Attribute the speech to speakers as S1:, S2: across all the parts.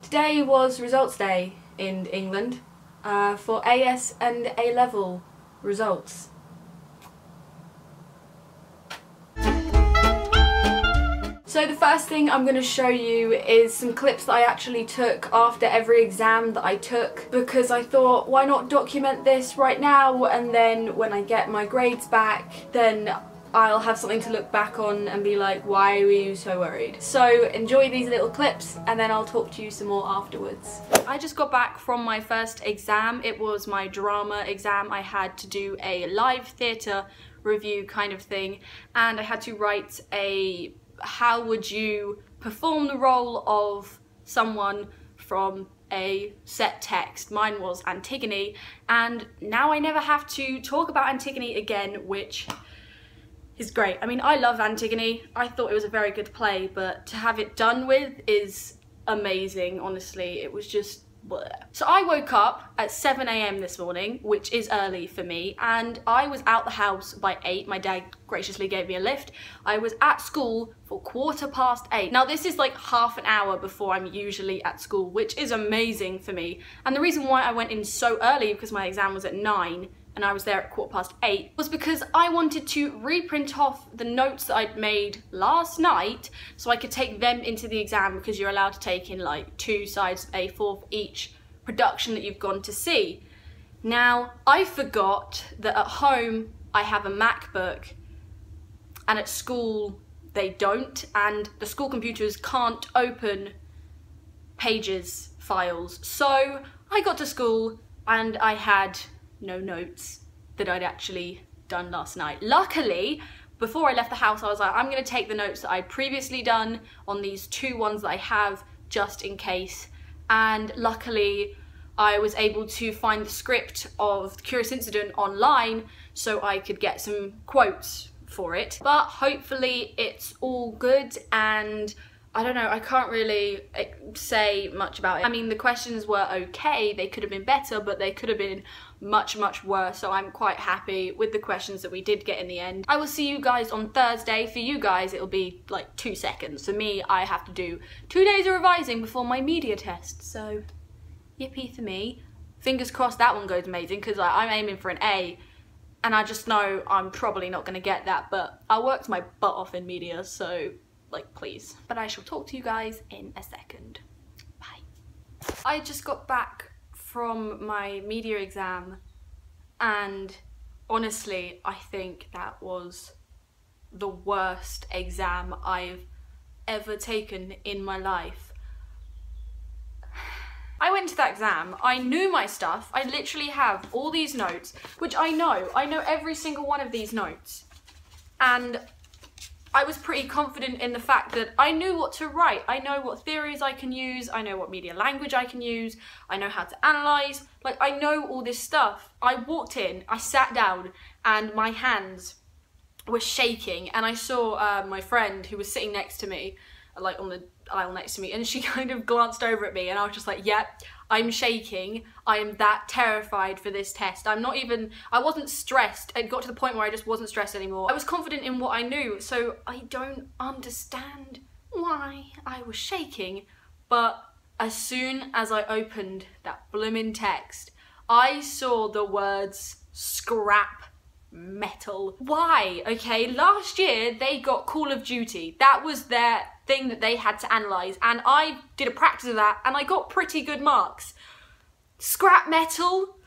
S1: Today was results day in England for AS and A-level results. So the first thing I'm going to show you is some clips that I actually took after every exam that I took, because I thought, why not document this right now, and then when I get my grades back, then I'll have something to look back on and be like, why were you so worried? So enjoy these little clips and then I'll talk to you some more afterwards. I just got back from my first exam. It was my drama exam. I had to do a live theatre review kind of thing, and I had to write a how would you perform the role of someone from a set text. Mine was Antigone, and now I never have to talk about Antigone again, which is great. I mean, I love Antigone. I thought it was a very good play, but to have it done with is amazing, honestly. It was just bleh. So I woke up at 7 AM this morning, which is early for me, and I was out the house by 8. My dad graciously gave me a lift. I was at school for 8:15. Now this is like half an hour before I'm usually at school, which is amazing for me. And the reason why I went in so early, because my exam was at 9, and I was there at 8:15, was because I wanted to reprint off the notes that I'd made last night so I could take them into the exam, because you're allowed to take in like 2 sides of A4 for each production that you've gone to see. Now, I forgot that at home I have a MacBook and at school they don't, and the school computers can't open Pages files. So I got to school and I had no notes that I'd actually done last night. Luckily, before I left the house, I was like, I'm going to take the notes that I'd previously done on these 2 ones that I have, just in case. And luckily, I was able to find the script of The Curious Incident online so I could get some quotes for it. But hopefully it's all good, and I don't know, I can't really say much about it. I mean, the questions were okay, they could have been better, but they could have been much worse, so I'm quite happy with the questions that we did get in the end. I will see you guys on Thursday. For you guys, it'll be like 2 seconds. For me, I have to do 2 days of revising before my media test, so yippee for me. Fingers crossed that one goes amazing, because I'm aiming for an A, and I just know I'm probably not going to get that, but I worked my butt off in media, so like, please. But I shall talk to you guys in a second. Bye. I just got back from my media exam, and honestly, I think that was the worst exam I've ever taken in my life. I went to that exam, I knew my stuff, I literally have all these notes, which I know every single one of these notes, and I was pretty confident in the fact that I knew what to write. I know what theories I can use, I know what media language I can use, I know how to analyse, like I know all this stuff. I walked in, I sat down, and my hands were shaking, and I saw my friend who was sitting next to me, like on the aisle next to me, and she kind of glanced over at me, and I was just like, yep, I'm shaking. I am that terrified for this test. I wasn't stressed. It got to the point where I just wasn't stressed anymore. I was confident in what I knew, so I don't understand why I was shaking. But as soon as I opened that bloomin' text, I saw the words scrap metal. Why? Okay, last year they got Call of Duty. That was their thing that they had to analyse, and I did a practice of that and I got pretty good marks. Scrap metal?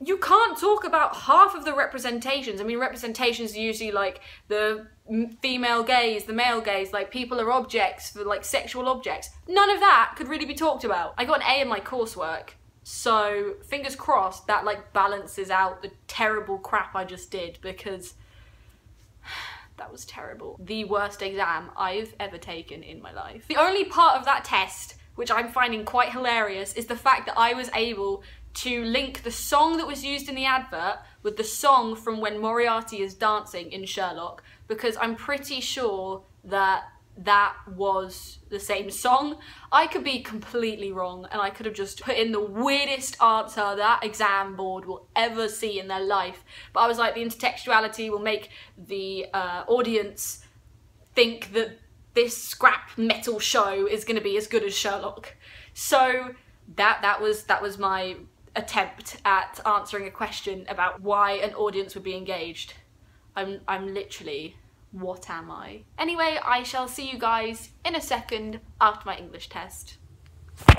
S1: You can't talk about half of the representations. I mean, representations are usually like the female gaze, the male gaze, like people are objects for like sexual objects. None of that could really be talked about. I got an A in my coursework, so fingers crossed that like balances out the terrible crap I just did, because that was terrible. The worst exam I've ever taken in my life. The only part of that test which I'm finding quite hilarious is the fact that I was able to link the song that was used in the advert with the song from when Moriarty is dancing in Sherlock, because I'm pretty sure that that was the same song. I could be completely wrong, and I could have just put in the weirdest answer that exam board will ever see in their life. But I was like, the intertextuality will make the audience think that this scrap metal show is going to be as good as Sherlock. So that was my attempt at answering a question about why an audience would be engaged. I'm literally, what am I? Anyway, I shall see you guys in a second after my English test.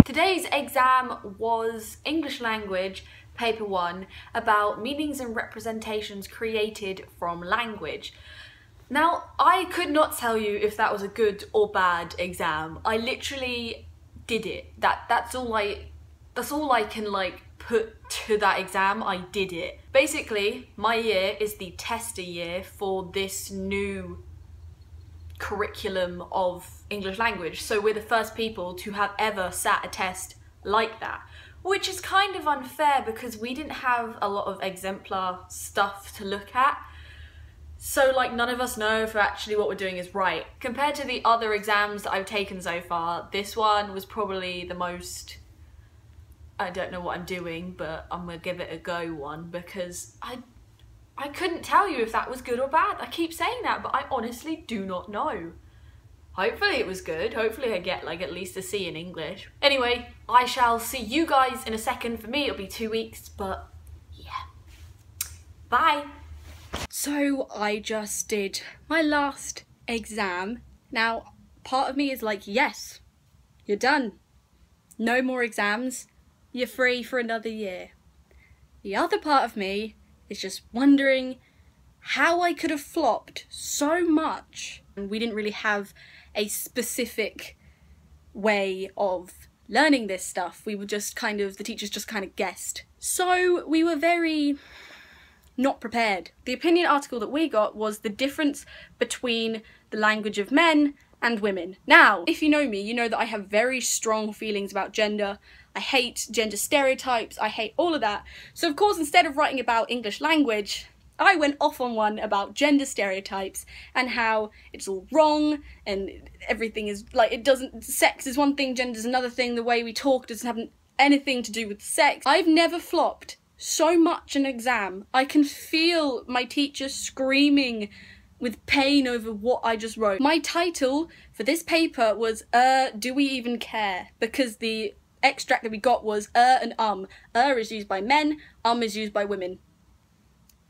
S1: Today's exam was English language, paper 1, about meanings and representations created from language. Now, I could not tell you if that was a good or bad exam. I literally did it. That's all I can like put to that exam. I did it. Basically, my year is the tester year for this new curriculum of English language. So we're the first people to have ever sat a test like that, which is kind of unfair because we didn't have a lot of exemplar stuff to look at. So like none of us know if actually what we're doing is right. Compared to the other exams that I've taken so far, this one was probably the most, I don't know what I'm doing, but I'm gonna give it a go one, because I couldn't tell you if that was good or bad. I keep saying that, but I honestly do not know. Hopefully it was good. Hopefully I get like at least a C in English. Anyway, I shall see you guys in a second. For me it'll be 2 weeks, but yeah. Bye. So I just did my last exam. Now, part of me is like, yes, you're done. No more exams. You're free for another year. The other part of me is just wondering how I could have flopped so much. And we didn't really have a specific way of learning this stuff. We were just kind of, the teachers just kind of guessed. So we were very not prepared. The opinion article that we got was the difference between the language of men and women. Now, if you know me, you know that I have very strong feelings about gender. I hate gender stereotypes, I hate all of that. So of course, instead of writing about English language, I went off on one about gender stereotypes and how it's all wrong and everything is like, it doesn't, sex is one thing, gender is another thing, the way we talk doesn't have anything to do with sex. I've never flopped so much an exam. I can feel my teacher screaming with pain over what I just wrote. My title for this paper was Do We Even Care? Because the extract that we got was and is used by men, is used by women.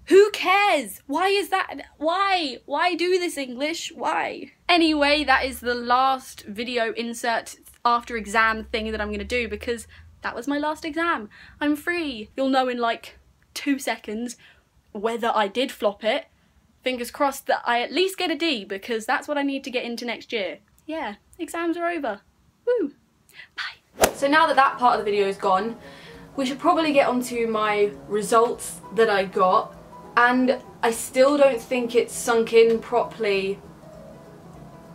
S1: Who cares? Why is that? Why do this, English? Why? Anyway, that is the last video insert after exam thing that I'm gonna do, because that was my last exam. I'm free. You'll know in like 2 seconds whether I did flop it. Fingers crossed that I at least get a D, because that's what I need to get into next year. Yeah, exams are over. Woo! Bye. So now that that part of the video is gone, we should probably get onto my results that I got. And I still don't think it's sunk in properly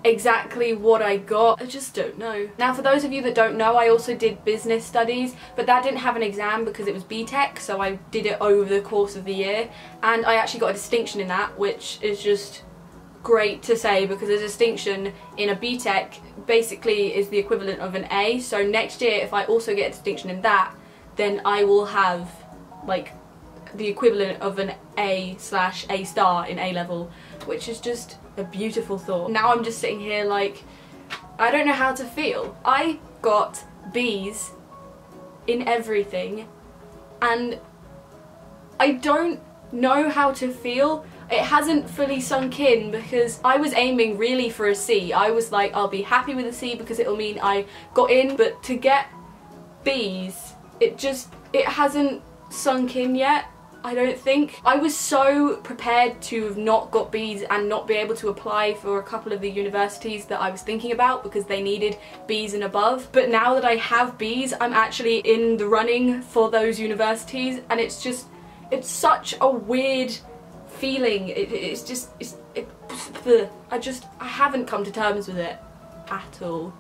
S1: exactly what I got. I just don't know. Now, for those of you that don't know, I also did business studies, but that didn't have an exam because it was BTEC, so I did it over the course of the year, and I actually got a distinction in that, which is just great to say, because a distinction in a BTEC basically is the equivalent of an A. So next year, if I also get a distinction in that, then I will have like the equivalent of an A/A star in A level, which is just a beautiful thought. Now I'm just sitting here like, I don't know how to feel. I got B's in everything and I don't know how to feel. It hasn't fully sunk in because I was aiming really for a C. I was like, I'll be happy with a C because it'll mean I got in, but to get B's, it hasn't sunk in yet. I don't think. I was so prepared to have not got B's and not be able to apply for a couple of the universities that I was thinking about because they needed B's and above. But now that I have B's, I'm actually in the running for those universities, and it's such a weird feeling. I haven't come to terms with it at all.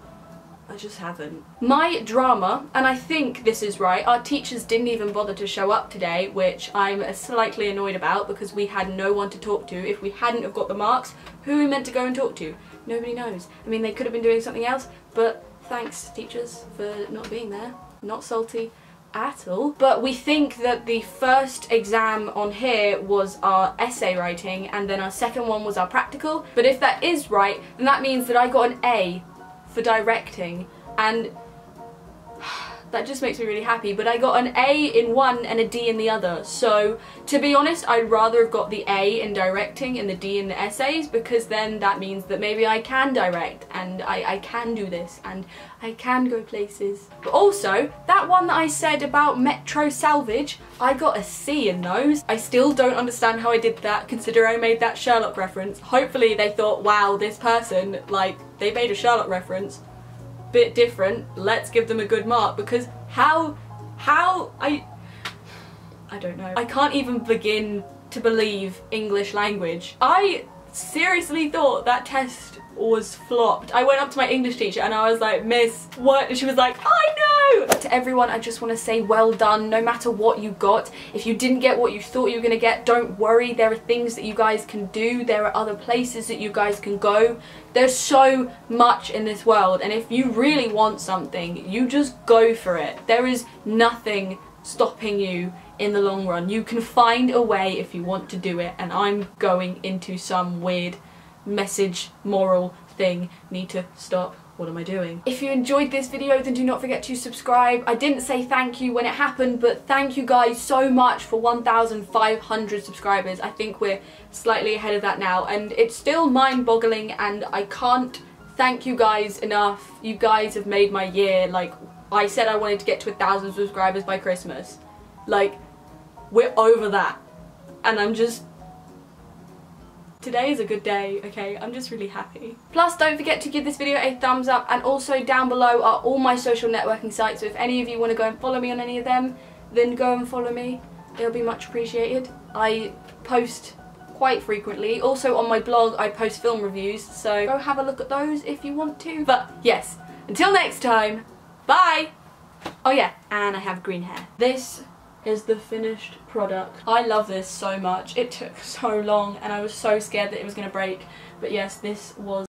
S1: I just haven't. My drama, and I think this is right, our teachers didn't even bother to show up today, which I'm slightly annoyed about because we had no one to talk to. If we hadn't have got the marks, who are we meant to go and talk to? Nobody knows. I mean, they could have been doing something else, but thanks, teachers, for not being there. Not salty at all. But we think that the first exam on here was our essay writing, and then our second one was our practical. But if that is right, then that means that I got an A for directing, and that just makes me really happy. But I got an A in one and a D in the other, so to be honest I'd rather have got the A in directing and the D in the essays, because then that means that maybe I can direct and I can do this and I can go places. But also, that one that I said about Metro Salvage, I got a C in those. I still don't understand how I did that, considering I made that Sherlock reference. Hopefully they thought, wow, this person, like, they made a Sherlock reference. Bit different, let's give them a good mark, because how I don't know. I can't even begin to believe English language. I seriously thought that test was flopped. I went up to my English teacher and I was like, Miss, what? And she was like, I know! To everyone, I just want to say well done, no matter what you got. If you didn't get what you thought you were going to get, don't worry. There are things that you guys can do. There are other places that you guys can go. There's so much in this world, and if you really want something, you just go for it. There is nothing stopping you in the long run. You can find a way if you want to do it, and I'm going into some weird message moral thing. Need to stop. What am I doing? If you enjoyed this video, then do not forget to subscribe. I didn't say thank you when it happened, but thank you guys so much for 1,500 subscribers. I think we're slightly ahead of that now, and it's still mind-boggling, and I can't thank you guys enough. You guys have made my year. Like, I said I wanted to get to 1,000 subscribers by Christmas. Like, we're over that, and I'm just... Today is a good day, okay? I'm just really happy. Plus, don't forget to give this video a thumbs up, and also down below are all my social networking sites, so if any of you want to go and follow me on any of them, then go and follow me. It'll be much appreciated. I post quite frequently. Also on my blog, I post film reviews, so go have a look at those if you want to. But yes, until next time, bye! Oh yeah, and I have green hair. This is the finished product. I love this so much. It took so long and I was so scared that it was going to break, but yes, this was